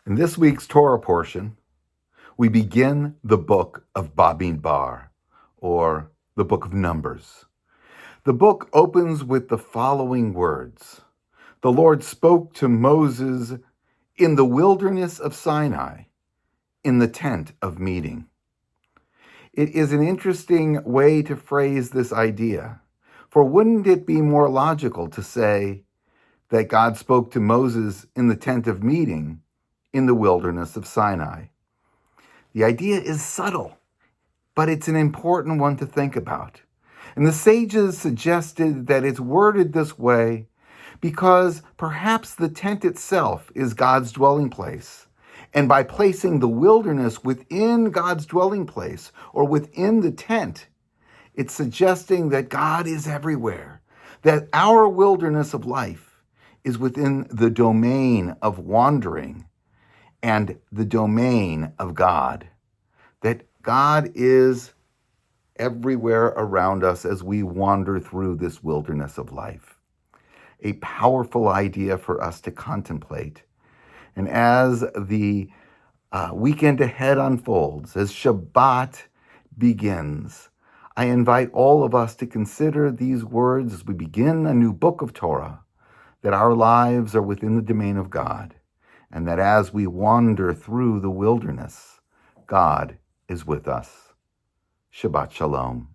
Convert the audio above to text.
In this week's Torah portion, we begin the book of Bamidbar, or the book of Numbers. The book opens with the following words. The Lord spoke to Moses in the wilderness of Sinai, in the tent of meeting. It is an interesting way to phrase this idea, for wouldn't it be more logical to say that God spoke to Moses in the tent of meeting in the wilderness of Sinai? The idea is subtle, but it's an important one to think about. And the sages suggested that it's worded this way because perhaps the tent itself is God's dwelling place. And by placing the wilderness within God's dwelling place or within the tent, it's suggesting that God is everywhere, that our wilderness of life is within the domain of wandering and the domain of God, that God is everywhere around us as we wander through this wilderness of life. A powerful idea for us to contemplate. And as the weekend ahead unfolds, as Shabbat begins, I invite all of us to consider these words as we begin a new book of Torah, that our lives are within the domain of God, and that as we wander through the wilderness, God is with us. Shabbat Shalom.